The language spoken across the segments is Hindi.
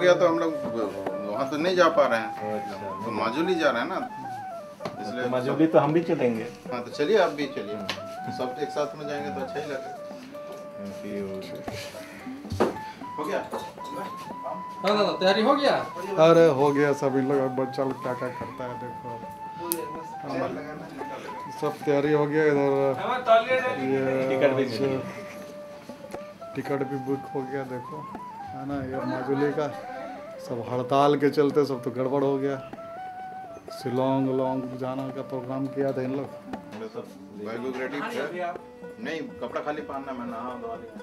गया तो हम लोग वहाँ तो नहीं जा पा रहे हैं, तो माजुली जा रहे हैं ना, इसलिए माजुली तो हम भी चलेंगे। हाँ तो चलिए, आप भी चलिए, सब एक साथ में जाएंगे तो अच्छा ही लगेगा। हो गया? हाँ दादा, तैयारी हो गया? अरे हो गया सब। इन लोग बच्चा लोग क्या क्या करता है देखो, सब तैयारी हो गया। इधर ये टिकट भी बुक हो गया देखो, है ना। ये माजुली का सब हड़ताल के चलते सब तो गड़बड़ हो गया। शिलोंग लॉन्ग जाना का प्रोग्राम किया था इन लोग। सब बैग रेडी है? नहीं, कपड़ा खाली पहनना, मैं नहा धो लिया,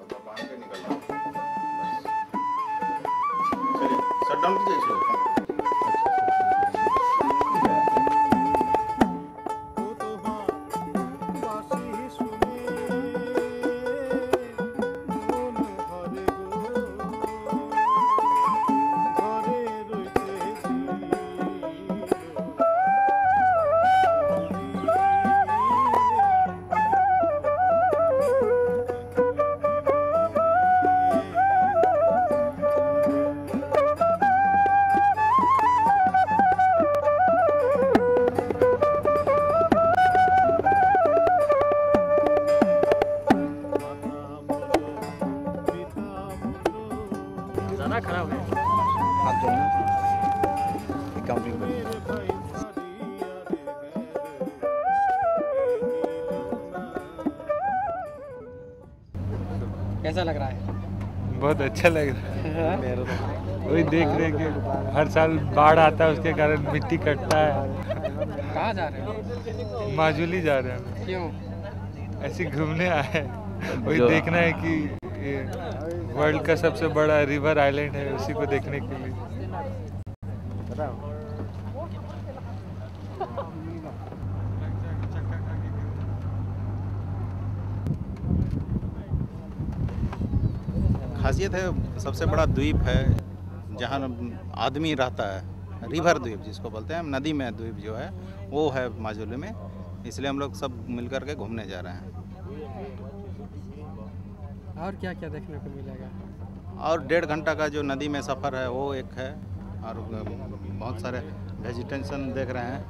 कपड़ा पहन के निकलना। चलिए शट डाउन कीजिए इसको। खराब है, आप जाइए काउंटिंग में। कैसा लग रहा है? बहुत अच्छा लग रहा है। वही देख रहे कि हर साल बाढ़ आता है, उसके कारण मिट्टी कटता है। कहाँ जा रहे हो? माजुली जा रहे हैं। क्यों? ऐसे घूमने आए, वही देखना है कि वर्ल्ड का सबसे बड़ा रिवर आइलैंड है, उसी को देखने के लिए। खासियत है, सबसे बड़ा द्वीप है जहाँ आदमी रहता है, रिवर द्वीप जिसको बोलते हैं, नदी में द्वीप जो है वो है माजुली में, इसलिए हम लोग सब मिलकर के घूमने जा रहे हैं। और क्या क्या देखने को मिलेगा? और 1.5 घंटा का जो नदी में सफ़र है वो एक है, और बहुत सारे वेजिटेशन देख रहे हैं।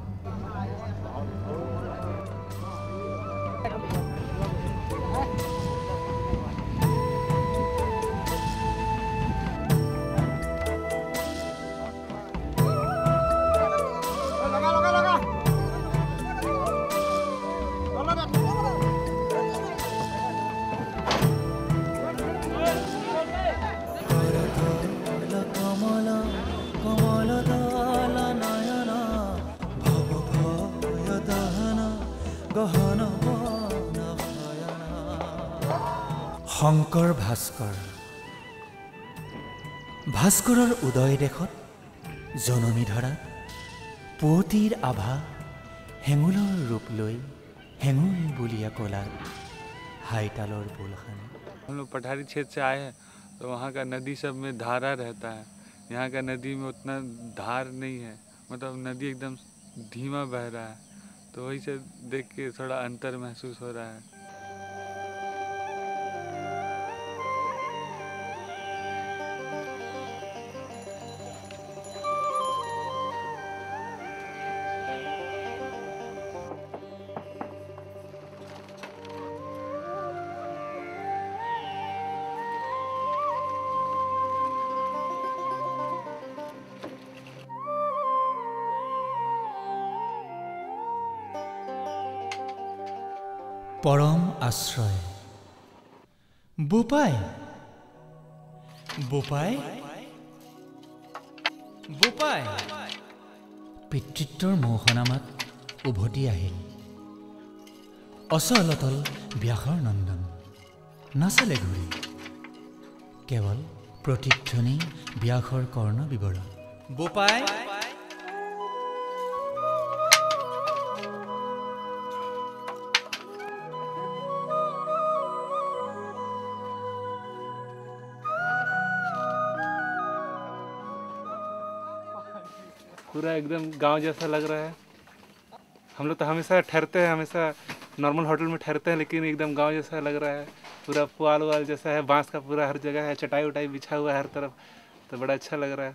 শংকৰ ভাস্কৰ, ভাস্কৰৰ উদয় দেশত জননী ধৰা পুৱতিৰ আভা, হেঙুলৰ ৰূপ লৈ হেঙুল বুলিয়া কলাত হাইতালৰ পুলখান। हम लोग पठारी क्षेत्र से आए हैं, तो वहाँ का नदी सब में धारा रहता है। यहाँ का नदी में उतना धार नहीं है, मतलब नदी एकदम धीमा बह रहा है, तो वही से देख के थोड़ा अंतर महसूस हो रहा है। পৰম আশ্ৰয় বোপাই, বোপাই, বোপাই। পিতৃত্বৰ মৌসনামাত উভতি আহিল অচল অতল ব্যাসৰ নন্দন। নাচালে ঘূৰি কেৱল প্ৰতিধ্বনি ব্যাসৰ কৰ্ণ বিৱৰণ। বোপাই, पूरा एकदम गांव जैसा लग रहा है। हम लोग तो हमेशा ठहरते हैं, हमेशा नॉर्मल होटल में ठहरते हैं, लेकिन एकदम गांव जैसा लग रहा है। पूरा पुआल उवाल जैसा है, बांस का पूरा हर जगह है, चटाई उटाई बिछा हुआ है हर तरफ, तो बड़ा अच्छा लग रहा है।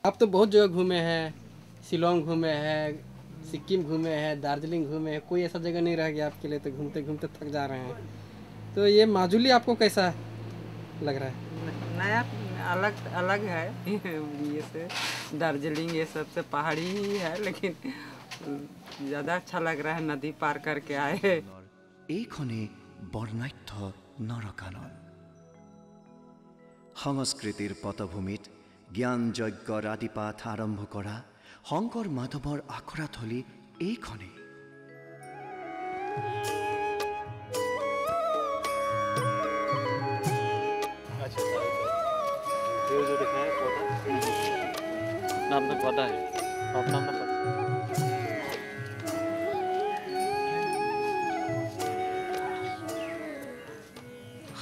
आप तो बहुत जगह घूमे हैं, शिलोंग घूमे हैं, सिक्किम घूमे हैं, दार्जिलिंग घूमे हैं, कोई ऐसा जगह नहीं रह गया आपके लिए, तो घूमते घूमते थक जा रहे हैं। तो ये माजुली आपको कैसा लग रहा है? नया अलग है ये से दार्जिलिंग ये सब से पहाड़ी ही है, लेकिन ज़्यादा अच्छा लग रहा है, नदी पार करके आए। এইখনে বৰ্ণাঢ্য নৰকানন সংস্কৃতিৰ পটভূমিত জ্ঞান যজ্ঞৰ আদিপাঠ আৰম্ভ কৰা শংকৰ মাধৱৰ আখৰাথলী এইখনে।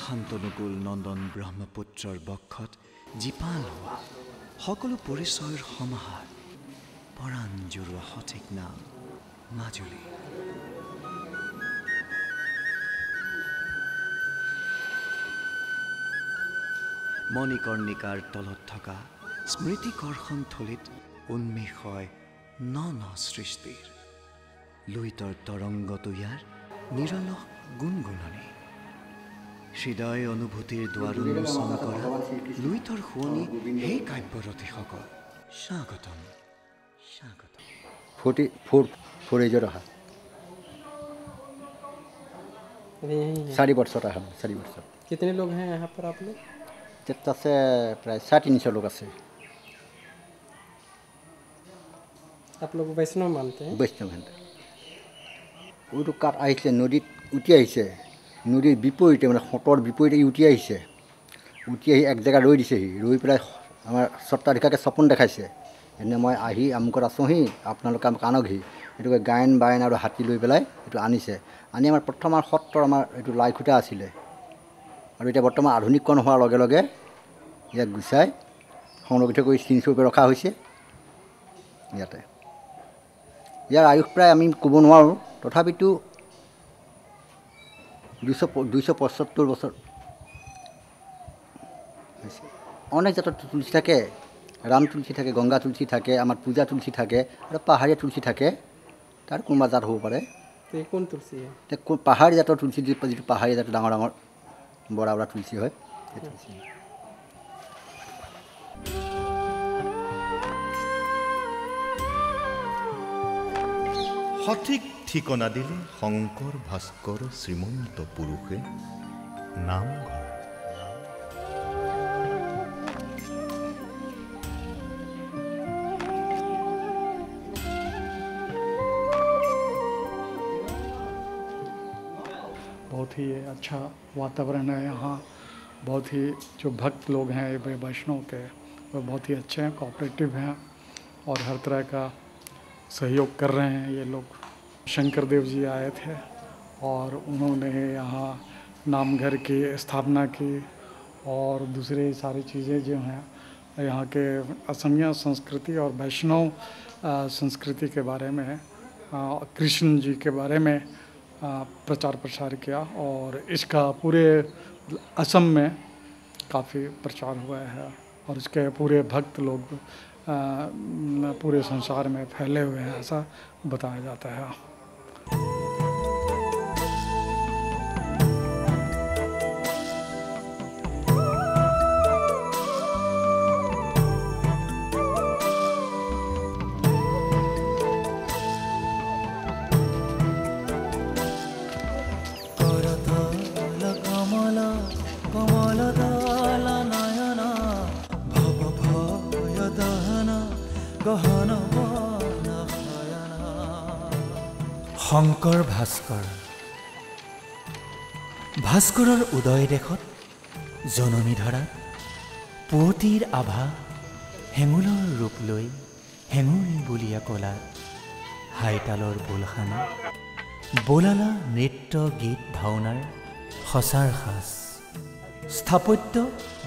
শান্তনুকুল নন্দন ব্ৰহ্মপুত্ৰৰ বক্ষত জীপাল হোৱা সকলো পৰিচয়ৰ সমাহাৰ, পৰাণ জোৰোৱা সঠিক নাম মাজুলী। মণিকৰ্ণিকাৰ তলত থকা স্মৃতিকৰ্ষণ থলীত উন্মেষ হয় ন ন সৃষ্টিৰ। লুইতৰ তৰংগটো ইয়াৰ নিৰলস গুণগুণনি। হৃদয় অনুভূতিৰ দুৱাৰ উন্মোচন কৰা লুইতৰ শুৱনি সেই কাব্যৰথীসকল। স্বাগতম স্বাগতম। 44 एजर रहा 4 बছৰ रहा 4 बছৰ। कितने लोग हैं यहाँ पर आप लोग? जब से प्राय 350 लोग আছে। आप लोग वैष्णव मानते हैं? वैष्णव मानते। ওইটো কাঠ আহিছে, নদীত উঠি আহিছে, নদীৰ বিপৰীতে মানে সতৰ বিপৰীতে উঠি আহিছে, উঠি আহি এক জেগা ৰৈ দিছেহি, ৰৈ পেলাই আমাৰ স্বত্বাধিকাৰকে সপোন দেখাইছে, এনে মই আহি আমুকত আছোঁহি, আপোনালোকে আমাক আনকহি। এইটোকে গায়ন বায়ন আৰু হাতী লৈ পেলাই এইটো আনিছে। আনি আমাৰ প্ৰথম সত্ৰৰ আমাৰ এইটো লাইখুটা আছিলে, আৰু এতিয়া বৰ্তমান আধুনিকৰণ হোৱাৰ লগে লগে ইয়াক গুচাই সংৰক্ষিত কৰি চিনস্বৰূপে ৰখা হৈছে ইয়াতে। ইয়াৰ আয়ুস প্ৰায় আমি ক'ব নোৱাৰোঁ, তথাপিতো 275 বছৰ। অনেক জাতৰ তুলসী থাকে, ৰাম তুলসী থাকে, গংগা তুলসী থাকে, আমাৰ পূজা তুলসী থাকে, আৰু পাহাৰীয়া তুলসী থাকে, তাৰ কোনোবা জাত হ'ব পাৰে। কোন তুলসী? পাহাৰীয়া জাতৰ তুলসী, যিটো পাহাৰীয়া জাতৰ ডাঙৰ ডাঙৰ বৰা বৰা তুলসী হয়, সেই তুলসী। সঠিক ঠিকনা দিলে শংকৰ ভাস্কৰ শ্ৰীমন্ত পুৰুষে নামঘৰ। बहुत ही अच्छा वातावरण है यहाँ। बहुत ही जो भक्त लोग हैं वैष्णव के, वो बहुत ही अच्छे हैं, कोऑपरेटिव हैं और हर तरह का सहयोग कर रहे हैं ये लोग। शंकर देव जी आए थे और उन्होंने यहाँ नामघर की स्थापना की और दूसरी सारी चीज़ें जो हैं यहाँ के असमिया संस्कृति और वैष्णव संस्कृति के बारे में, कृष्ण जी के बारे में प्रचार प्रसार किया और इसका पूरे असम में काफ़ी प्रचार हुआ है और इसके पूरे भक्त लोग पूरे संसार में फैले हुए हैं, ऐसा बताया जाता है। শংকৰ ভাস্কৰ। ভাস্কৰৰ উদয় দেশত জননী ধৰাত পুৱতিৰ আভা হেঙুলৰ ৰূপ লৈ হেঙুল বুলিয়া কলাত হাইতালৰ বোলখানা বোলালা নৃত্য গীত ভাওনাৰ সঁচাৰ সাজ। স্থাপত্য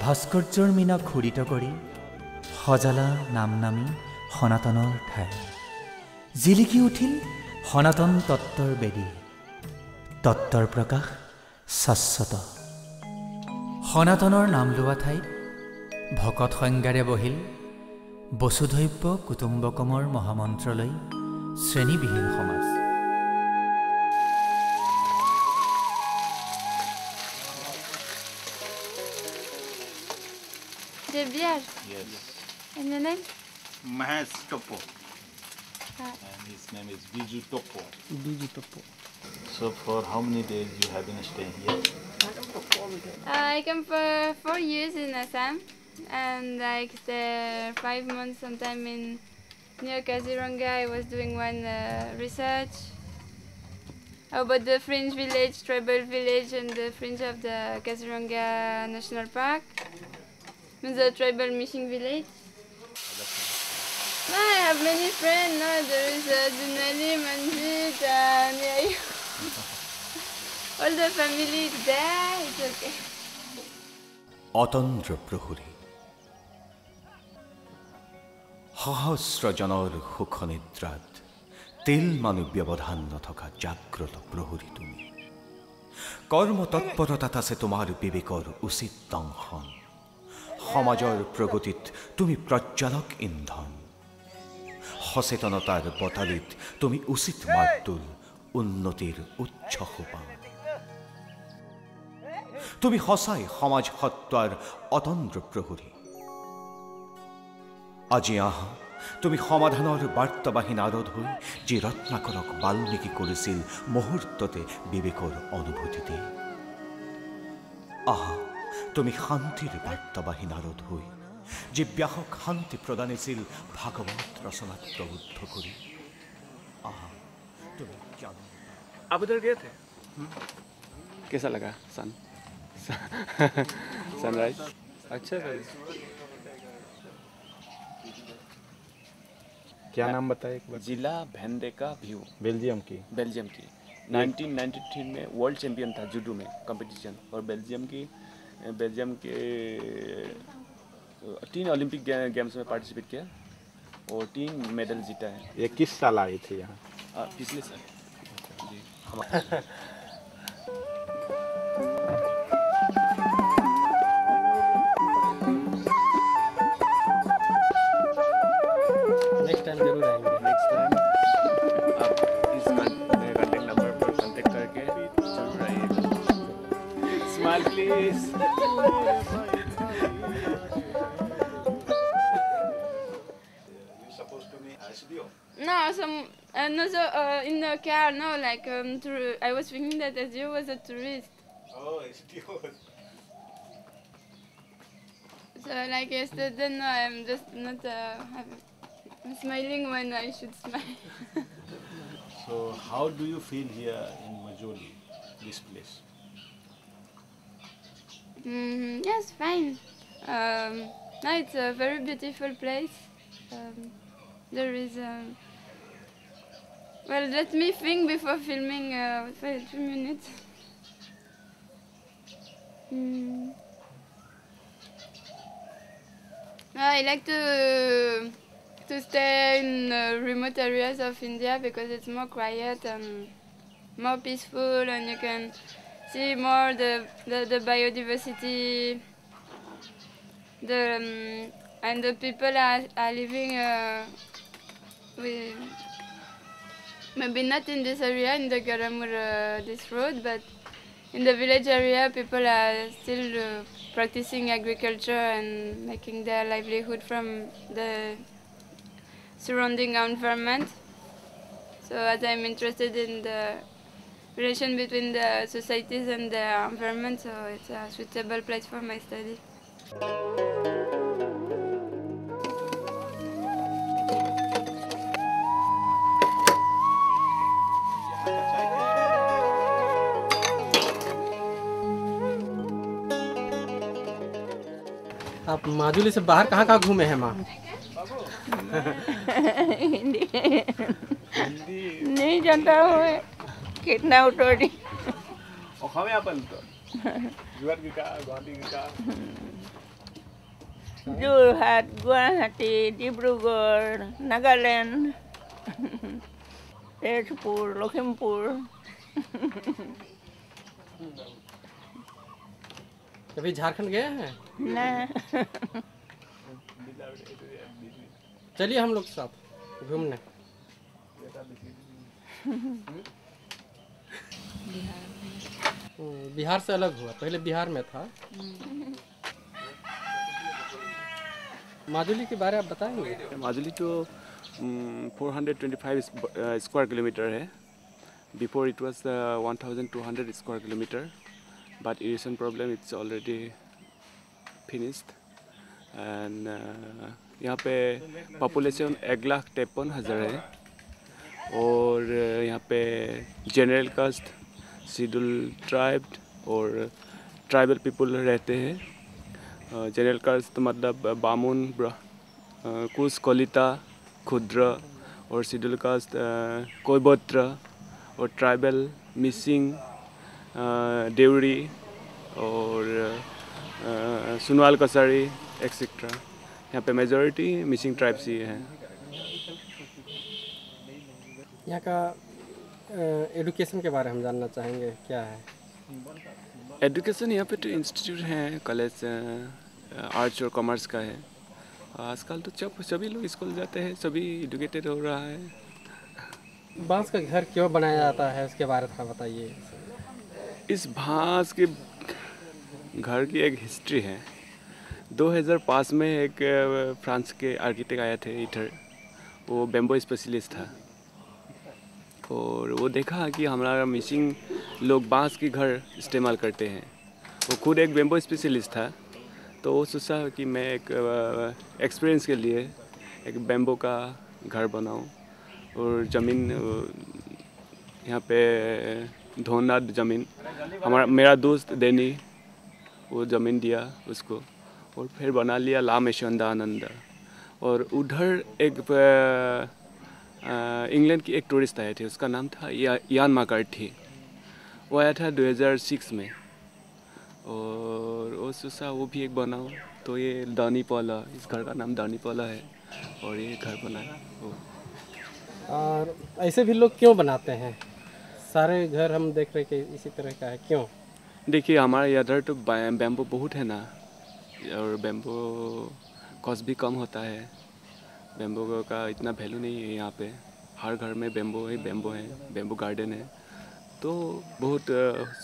ভাস্কৰ্যৰ মীনা খোদিত কৰি সজালা নাম নামি সনাতনৰ ঠাই। জিলিকি উঠিল সনাতন তত্ত্বৰ বেদী, তত্ত্বৰ প্ৰকাশ শাশ্বত সনাতনৰ নাম লোৱা ঠাইত ভকত সংজ্ঞাৰে বহিল বসুধৈব্য কুটুম্বকমৰ মহামন্ত্ৰলৈ শ্ৰেণীবিহীন সমাজ। Javier. Yes. And your name? Mahesh Topo. And his name is Biju Topo. Biju Topo. So for how many days you have been staying here? I came for 4 years in Assam, and like the 5 months sometime in near Kaziranga. I was doing one research about the fringe village, tribal village, and the fringe of the Kaziranga National Park, the tribal mission village. No, I have many friends. No, there is Dunali, Manjit, and all the family is there. It's okay. অতন্দ্ৰ প্ৰহৰী সহস্ৰজনৰ সুখনিদ্ৰাত তেল মানু ব্যৱধান নথকা জাগ্ৰত প্ৰহৰী তুমি। কৰ্ম তৎপৰতাত আছে তোমাৰ বিবেকৰ উচিত দংশন। সমাজৰ প্ৰগতিত তুমি প্ৰজ্বালক ইন্ধন। সচেতনতাৰ বতালিত তুমি উচিত মাৰ্তুল উন্নতিৰ উচ্চ সোপান। তুমি সঁচাই সমাজ সত্ত্বাৰ অতন্দ্ৰ প্ৰহৰী। আজি আহা তুমি সমাধানৰ বাৰ্তাবাহী নাৰদ হৈ, যি ৰত্নাকৰক বাল্মীকি কৰিছিল মুহূৰ্ততে বিবেকৰ অনুভূতিতে। আহা তুমি শান্তিৰ বাৰ্তাবাহী নাৰদ হৈ, যি ব্যাসক শান্তি প্ৰদানিছিল ভাগৱত ৰচনাত প্ৰবুদ্ধ কৰি। আহা তুমি জ্ঞান। आप उधर गए थे? कैसा लगा सनराइज? अच्छा था। क्या नाम बताए एक बार? जिला भेंडे का व्यू। बेल्जियम की 1993 में वर्ल्ड चैंपियन था जूडो में कंपटीशन, और बेल्जियम के 3 ओलंपिक गेम्स में पार्टिसिपेट किया और 3 मेडल जीता है। ये किस साल आई थी यहाँ? पिछले साल जी। नेक्स्ट टाइम जरूर आएंगे। नेक्स्ट टाइम आप इस कॉन्टेक्ट नंबर पर कॉन्टेक्ट करके जरूर आइएगा। Smile please. No, in the car, no, like I was thinking that Azio was a tourist. Oh, SDO. So like yesterday, no, I'm just not I'm smiling when I should smile. So how do you feel here in Majoli, this place? Yes, fine. No, it's a very beautiful place. There is well, let me think before filming for a few minutes. I like to stay in remote areas of India because it's more quiet and more peaceful, and you can see more the biodiversity. And the people are living with, maybe not in this area, in the Garamur, this road, but in the village area, people are still practicing agriculture and making their livelihood from the surrounding environment. So as I'm interested in the relation between the societies and the environment, so it's a suitable place for my study. आप माजुली से बाहर कहाँ घूमे हैं माँ? हिंदी नहीं जानता हूँ कितना उठोड़ी যোৰহাট, গুৱাহাটী, ডিব্ৰুগড়, নাগালেণ্ড, তেজপুৰ, লখিমপুৰ। कभी झारखंड गए हैं? ना। चलिए हम लोग साथ घूमने। बिहार से अलग हुआ, पहले बिहार में था। माजुली के बारे में आप बताएंगे? माजुली तो 425 स्क्वायर किलोमीटर है। Before it was 1200 square kilometre, but irrigation problem it's already finished. And यहाँ पे पॉपुलेशन 1,53,000 है। और यहाँ पे जनरल कास्ट, शेड्यूल ट्राइब और ट्राइबल पीपल रहते हैं। जनरल कास्ट मतलब बामुन, कुश, कलिता, खुद्र, और शेड्यूल कास्ट कोयबत्र, और ट्राइबल मिसिंग, देवरी और सुनवाल कसारी एक्सेट्रा। यहाँ पे मेजॉरिटी मिसिंग ट्राइब्स ही हैं। यहाँ का एजुकेशन के बारे में हम जानना चाहेंगे, क्या है? एजुकेशन यहाँ पे तो इंस्टीट्यूट हैं, कॉलेज आर्ट्स और कॉमर्स का है। आजकल तो सभी लोग स्कूल जाते हैं, सभी एजुकेटेड हो रहा है। बांस का घर क्यों बनाया जाता है, उसके बारे में बताइए। इस बांस के घर की एक हिस्ट्री है। 2005 में एक फ्रांस के आर्किटेक्ट आए थे इधर, वो बेम्बो स्पेशलिस्ट था। और वो देखा कि हमारा मिसिंग लोग बांस के घर इस्तेमाल करते हैं। वो खुद एक बेम्बो स्पेशलिस्ट था, तो वो सोचा कि मैं एक एक्सपीरियंस के लिए एक बेम्बो का घर बनाऊं। और ज़मीन यहाँ पे धोना ज़मीन, मेरा दोस्त देनी वो ज़मीन दिया उसको, और फिर बना लिया ला मेशंदा आनंदा। और उधर एक इंग्लैंड की एक टूरिस्ट आए थे, उसका नाम था यान मैकार्थी। वो आया था 2006 में, और वो सोचा वो भी एक बनाओ। तो ये दानी पाला, इस घर का नाम दानी पाला है, और ये घर बनाया वो। और ऐसे भी लोग क्यों बनाते हैं? सारे घर हम देख रहे कि इसी तरह का है, क्यों? देखिए हमारे इधर तो बैम्बो बहुत है ना, और बैम्बो कॉस्ट भी कम होता है। बैम्बो का इतना वैल्यू नहीं है यहाँ पे। हर घर में बैम्बो है, बैम्बो गार्डन है, तो बहुत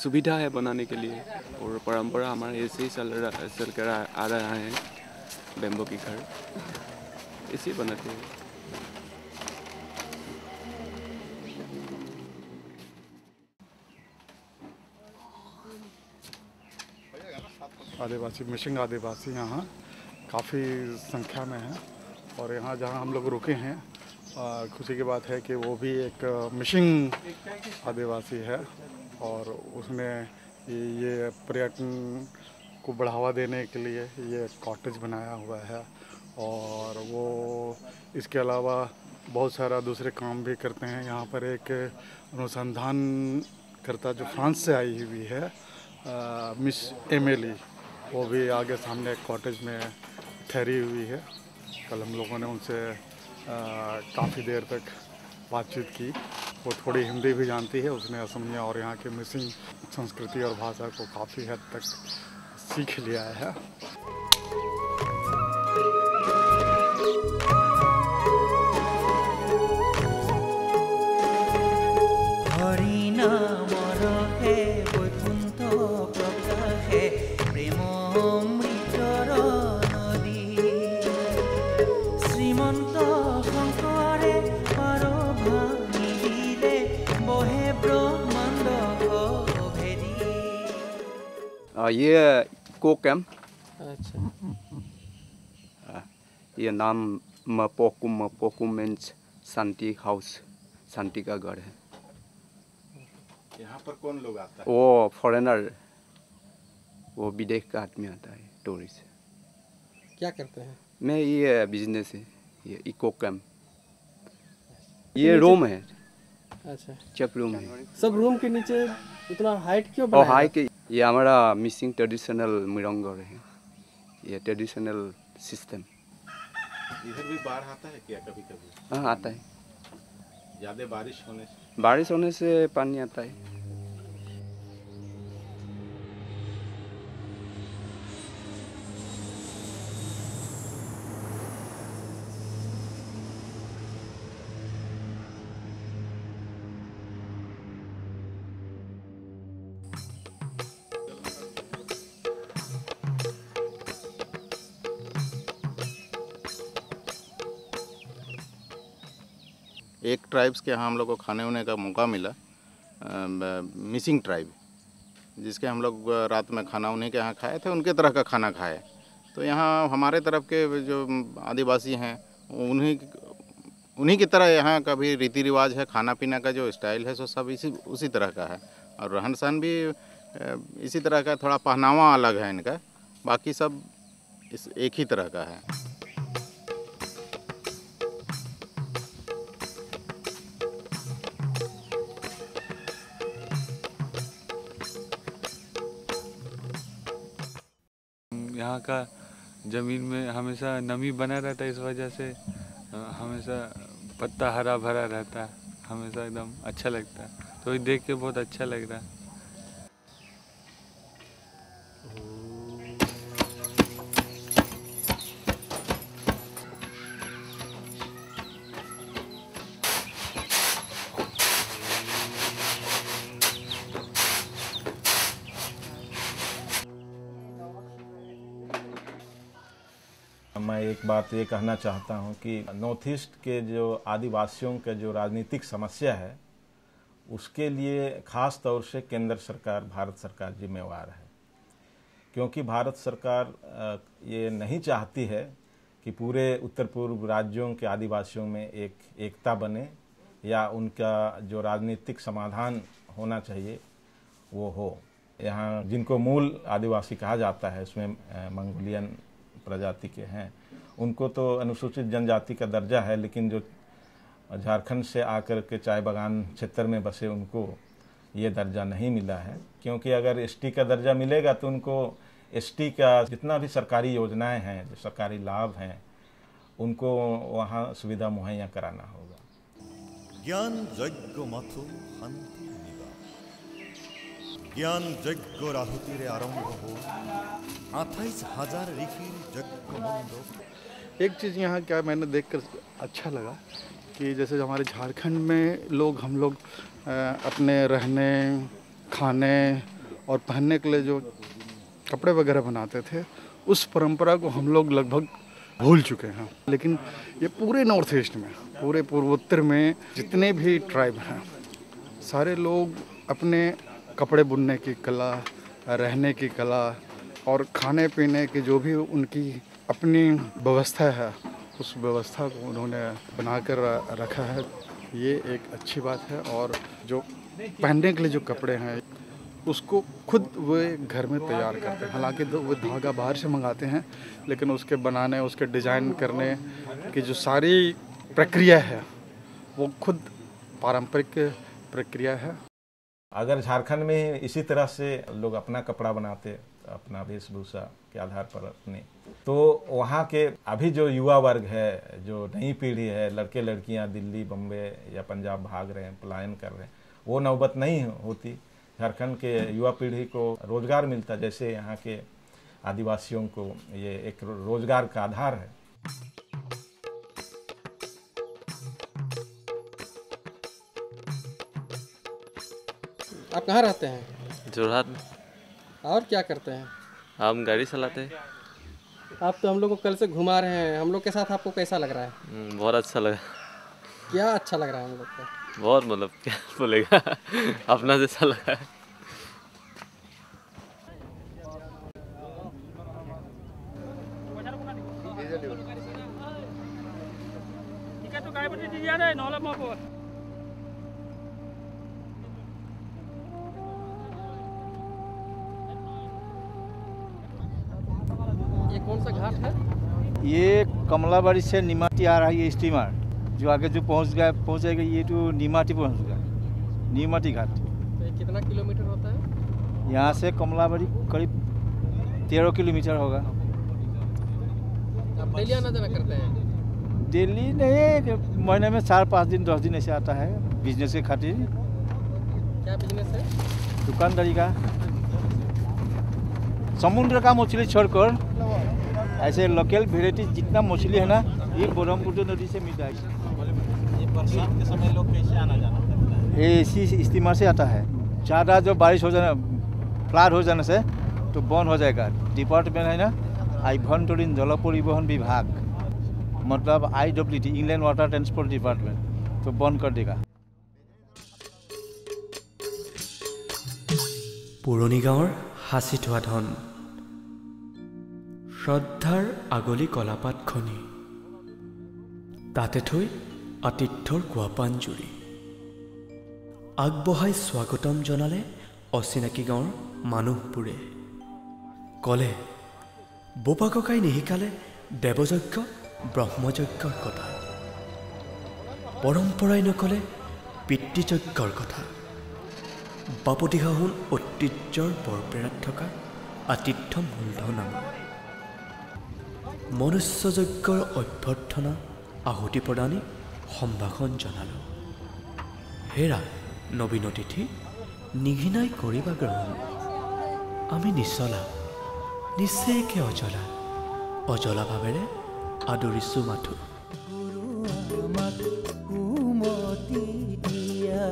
सुविधा है बनाने के लिए। और परंपरा हमारे ऐसे ही चल कर आ रहा है, बैम्बो की घर ऐसे ही बनाते हैं। आदिवासी, मिसिंग आदिवासी यहाँ काफ़ी संख्या में हैं। और यहाँ जहाँ हम लोग रुके हैं, खुशी की बात है कि वो भी एक मिसिंग आदिवासी है। और उसने ये पर्यटन को बढ़ावा देने के लिए ये कॉटेज बनाया हुआ है। और वो इसके अलावा बहुत सारा दूसरे काम भी करते हैं। यहाँ पर एक अनुसंधानकर्ता जो फ्रांस से आई हुई है, मिस एमिली, वो भी आगे सामने एक कॉटेज में ठहरी हुई है। कल हम लोगों ने उनसे काफ़ी देर तक बातचीत की। वो थोड़ी हिंदी भी जानती है, उसने असमिया और यहाँ के मिसिंग संस्कृति और भाषा को काफ़ी हद तक सीख लिया है। ये इको कैम्प। अच्छा। ये नाम मपोकुम मीन्स शांति हाउस, शांति का घर है। यहाँ पर कौन लोग आता है? वो फॉरेनर, वो विदेश का आदमी आता है, टूरिस्ट। क्या करते हैं? मैं ये बिजनेस है, ये इको कैम्प। ये रूम है। अच्छा, चेक रूम है। सब रूम के नीचे इतना हाइट क्यों बनाया? हाइट के ये हमारा मिसिंग ट्रेडिशनल मिरंगर है, ये ट्रेडिशनल सिस्टम। इधर भी बाढ़ आता है क्या कभी कभी? हाँ आता है। ज़्यादा बारिश होने से पानी आता है। एक ट्राइब्स के यहाँ हम लोग को खाने होने का मौका मिला, मिसिंग ट्राइब, जिसके हम लोग रात में खाना उन्हीं के यहाँ खाए थे, उनके तरह का खाना खाए। तो यहाँ हमारे तरफ के जो आदिवासी हैं उन्हीं की तरह यहाँ का भी रीति रिवाज है, खाना पीना का जो स्टाइल है सो सब उसी तरह का है, और रहन सहन भी इसी तरह का, थोड़ा पहनावा अलग है इनका, बाकी सब एक ही तरह का है। यहाँ का ज़मीन में हमेशा नमी बना रहता है, इस वजह से हमेशा पत्ता हरा भरा रहता है, हमेशा एकदम अच्छा लगता है, तो ये देख के बहुत अच्छा लग रहा है। मैं एक बात ये कहना चाहता हूँ कि नॉर्थ ईस्ट के जो आदिवासियों के जो राजनीतिक समस्या है उसके लिए खास तौर से केंद्र सरकार, भारत सरकार जिम्मेवार है, क्योंकि भारत सरकार ये नहीं चाहती है कि पूरे उत्तर पूर्व राज्यों के आदिवासियों में एक एकता बने या उनका जो राजनीतिक समाधान होना चाहिए वो हो। यहाँ जिनको मूल आदिवासी कहा जाता है उसमें मंगोलियन प्रजाति के हैं, उनको तो अनुसूचित जनजाति का दर्जा है, लेकिन जो झारखंड से आकर के चाय बागान क्षेत्र में बसे उनको ये दर्जा नहीं मिला है, क्योंकि अगर एसटी का दर्जा मिलेगा तो उनको एसटी का जितना भी सरकारी योजनाएं हैं, जो सरकारी लाभ हैं, उनको वहाँ सुविधा मुहैया कराना होगा। ज्ञान यज्ञ माथु शांति निवास, ज्ञान यज्ञ राहुतिरे आरंभ हो 28,000 ऋषि यज्ञ मंडप। एक चीज़ यहाँ क्या मैंने देखकर अच्छा लगा कि जैसे हमारे झारखंड में हम लोग अपने रहने, खाने और पहनने के लिए जो कपड़े वगैरह बनाते थे, उस परंपरा को हम लोग लगभग भूल चुके हैं। लेकिन ये पूरे नॉर्थ ईस्ट में, पूरे पूर्वोत्तर में जितने भी ट्राइब हैं, सारे लोग अपने कपड़े बुनने की कला, रहने की कला और खाने पीने की जो भी उनकी अपनी व्यवस्था है, उस व्यवस्था को उन्होंने बनाकर रखा है। ये एक अच्छी बात है। और जो पहनने के लिए जो कपड़े हैं उसको खुद वे घर में तैयार करते हैं। हालांकि वो धागा बाहर से मंगाते हैं, लेकिन उसके बनाने, उसके डिज़ाइन करने की जो सारी प्रक्रिया है वो खुद पारंपरिक प्रक्रिया है। अगर झारखंड में इसी तरह से लोग अपना कपड़ा बनाते, अपना वेशभूषा के आधार पर अपने, तो वहाँ के अभी जो युवा वर्ग है, जो नई पीढ़ी है, लड़के लड़कियाँ दिल्ली, बम्बे या पंजाब भाग रहे हैं, पलायन कर रहे हैं, वो नौबत नहीं होती। झारखंड के युवा पीढ़ी को रोजगार मिलता, जैसे यहाँ के आदिवासियों को ये एक रोजगार का आधार है। आप कहाँ रहते हैं? जोरहाट में। और क्या करते हैं? हम गाड़ी चलाते हैं। आप तो हम लोग को कल से घुमा रहे हैं, हम लोग के साथ आपको कैसा लग रहा है? बहुत अच्छा लगा। क्या अच्छा लग रहा है हम लोग को? बहुत, मतलब क्या बोलेगा अपना जैसा लगा है। ये कौन सा घाट है? ये कमलाबाड़ी से निमाती आ रहा है, ये स्टीमर जो आगे जो पहुंचेगा ये तो निमाती पहुंचेगा, निमाती घाट। तो ये कितना किलोमीटर होता है? यहाँ से कमलाबाड़ी करीब 13 किलोमीटर होगा। आप डेली आना जाना करते हैं? डेली नहीं, महीने में 4-5 दिन 10 दिन ऐसे आता है, बिजनेस के खातिर। क्या बिजनेस है? दुकानदारी का। समुद्र का मछली छोड़कर ऐसे लोकल वेराइटी जितना मछली है ना, ये ब्रह्मपुत्र नदी से मिलता है। ये बरसात के समय लोग कैसे आना जाना करता है? ये इसी स्टीमर से आता है। ज़्यादा जो बारिश हो जाना, फ्लड हो जाने से तो बंद हो जाएगा। डिपार्टमेंट है ना, आभ्यंतरीण जल परिवहन विभाग, मतलब IWT, England water transport department, तो बंद कर देगा। পুৰণি গাঁৱৰ সাঁচি থোৱা ধন শ্ৰদ্ধাৰ আগলি কলাপাত খনি তাতে থৈ আতিথ্যৰ কুৱাপাঞ্জুৰি আগবঢ়াই স্বাগতম জনালে অচিনাকি গাঁৱৰ মানুহবোৰে কলে বোপা ককাই নিশিকালে দেৱযজ্ঞ ব্ৰহ্মযজ্ঞৰ কথা পৰম্পৰাই নকলে পিতৃযজ্ঞৰ কথা বাপতি সাহোন ঐতিহ্যৰ বৰপেৰাত থকা আতিথ্য মূলধন আমাৰ মনুষ্যযজ্ঞৰ অভ্যৰ্থনা আহুতি প্ৰদানী সম্ভাষণ জনালোঁ হেৰা নবীন অতিথি নিঘিনাই কৰিবা গ্ৰহণ আমি নিচলা নিচেকে অজলা অজলা ভাৱেৰে আদৰিছোঁ মাথো উমতি দিয়া